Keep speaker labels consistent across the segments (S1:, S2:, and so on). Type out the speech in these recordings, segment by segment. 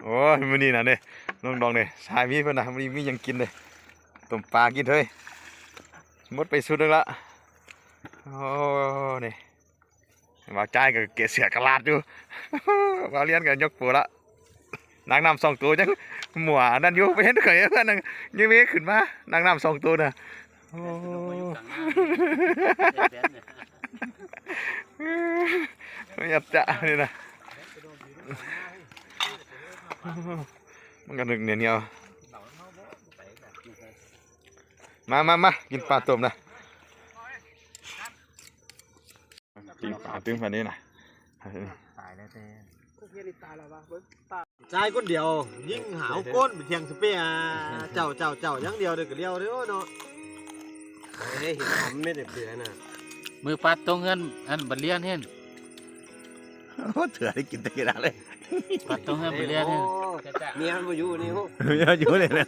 S1: อ้ยมื้อนี้น่ะเด้น้องดองเด้สายมีเพิ่นน่ะมื้อนี้มีหยังกินเด้ต้มปลากินเฮ้ยหมดไปสุดนึงละโอ้นี่ว่าจ่ายก็เกะเสือกระลาดอยู่ ว่าเรียนก็ยกปูละนางน้ำ2 ตัวจังหมัวนั่นอยู่ไปเห็นเคยเพิ่นนั่งยังมีขึ้นมานางน้ำ2 ตัวน่ะโอ้ไม่อยากจะนี่นะมันก็นึกเหนียวมากินปลาต้มนะกินปลาตึงแบบนี้นะตายแล้ว
S2: ชายคนเดียวยิ่งหาวก้นเป็นเทียงสเปียเจ้ายังเดียวเด็กเดียวเด้อเนาะเห็นทำไม่ได้เปลือยน่ะ
S3: มือปัดตรงเงินอันบัดเลียนเห็น
S1: โอ้เถื่อได้กินแต่กินอะไร
S3: ปัดตรงเงินบัดเลียนเห็น
S2: เมียมาอยู่นี่โห
S1: เมียอยู่เลยนะ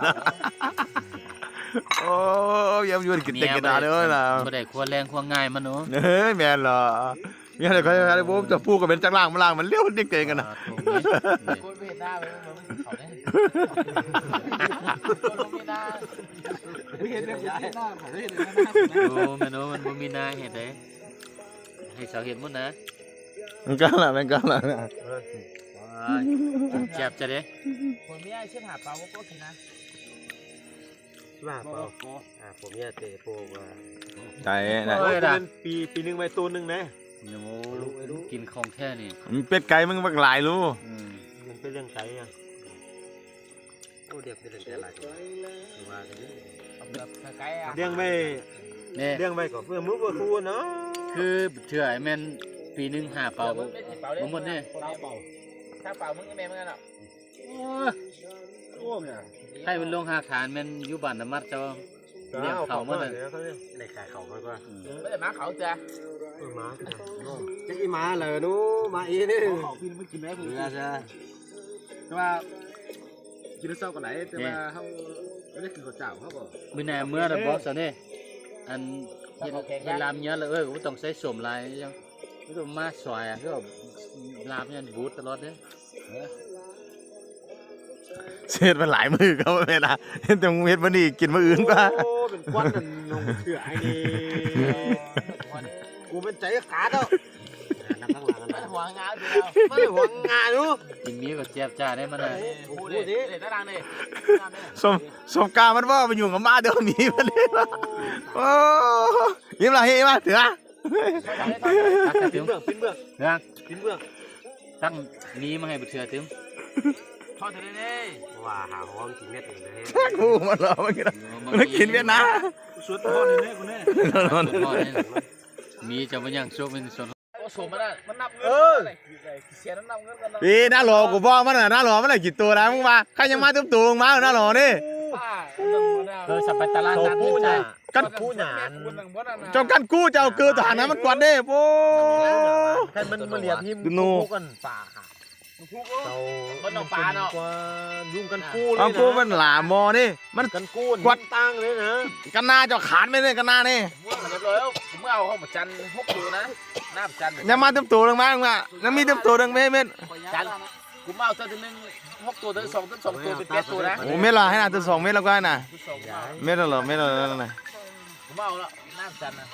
S1: โอ้ยำอยู่กินแต่กินอะไรเลยนะ
S3: บ่ได้ควรแรงควรง่ายมันเนาะ
S1: แม่นเหรอเมียเลยเขาจะพูดจะพูดกับเป็นจักรล่างมันล่างมันเลี้ยวเด็กเก่งกันนะ
S3: โอ้แม่โน้มันบ่มีหน้าเห็นเด้ให้สาวเห็นหมดนะ
S1: มันก็ละนะ
S3: เจ็บจะเด้
S2: ผมมีไอ้เช่นหาปลาโก้กินนะว่าเปล่าผมมีเตะโปว่า
S1: ใจนะ
S2: ปีนึงไปตัวนึงนะ
S3: โอ้กินของแค่นี้
S1: มันเป็ดไก่มึงบักหลายรู้
S2: มันเป็นเรื่องไก่อ่ะโอ้เด็กเป็นเรื่องไก่หลายว่ากันเลี้ยงไม่ก็เพื่อมือเพื่อคูเนาะ
S3: คือเถื่อแม่นปีนึงหาเป่าบ่หมดแน่
S2: ถ้าเป่ามึงก็แม่มึงกันหรอกโอ้เนี่ย
S3: ให้มันลงหาฐานแม่นอยู่บ้านน้ำมัดเจ้าเลี้ยงเขาหมดเลย
S2: ในขายเขามากกว่าไม่ได้มาเขาจ้ะมาจะอีมาเลยนู้มาอีนี่เขาพี่ไม่กินแม่ผมจ้ะแต่ว่ากินแล้วเศร้ากันไหนแต่ว่าเขาไม่ได้กินข้าวเจ้าเขาบอก
S3: มื้อไหนเมื่อน่ะบ่ซั่นเด้อันเฮ็ดลามเยอะเลยก็ต้องใช้สมลายจังไม่ต้องมาซอยก็ลามเนี่ยบูดตลอดเด้
S1: เสียไปหลายมือเขาไม่นะแต่มึงเฮ็ดมันนี่กินมื้ออื่นป่ะ
S2: โอ้เป็นควันนั่นลงเถื่อไอ้นี่กูเป็นใจขาดแล้วนักข้างหลังมันหัวงาดูไม่หัวงาดู
S3: กินมีก็เจ็บจ้าได้มันเลย
S2: พูดดิเด็ดดังดิ
S1: สมการมันว่ามันอยู่กับมาเดี๋ยวมีมันเลยโอ้ยิ้มละเฮ้ยมาเถื่อ
S2: ปิ้นเบื้อง
S3: ตั้งนี้มาให้บุตรเถื่อตึม
S2: ทอดเถอะนี่ว่าหาหอมกินเม็ดเลย
S1: แท้กูมันหรอมันกินเวียดนาม
S2: สุดทอดเลยกูเนี่ย
S3: มีจะมันยังช่วงเป็นส่วน
S2: สมมันนับเงินเสียนับเงินกันนะ
S1: พี่หน้าหล่อกูบอกมันหน้าหล่อมันอะไรกี่ตัวแล้วมึงมาใครยังมาตุ้มตัวมาหน้าหล่อนี่
S3: สับไปตลาดนัด
S2: กู้หนากันกู้หนา
S1: จงกันกู้จะเอาเกลือต่างนั้นมันกวาดได้โอ้
S2: กันมันมาเรียบพิมพ์กันป่ามันเอาปลาเนาะยุ่งกันกู้เลยนะ
S1: กู้มันหลามอนี่มัน
S2: กันกู้กวาดตั้งเลยนะ
S1: กันนาจะขาดไม่ได้กันนานี่
S2: เรียบร้อยแล้วผมเอาเข้ามาจัน6 ตัวนะน้ำจัน
S1: ยังมาเต็มตัวลงมายังมีเต็มตัวลงไม่เม็ด
S2: จันผมเอาตัวนึง6 ตัวตัว2 ตัวเป็น8 ตัวนะ
S1: โอ้เม็ดละให้น่ะตัว2 เม็ดแล้วก็ให้น่ะเม็ดละเหรอเม็ดละนั่นน่ะ
S2: ผมเอาแล้วน้ำจันนะ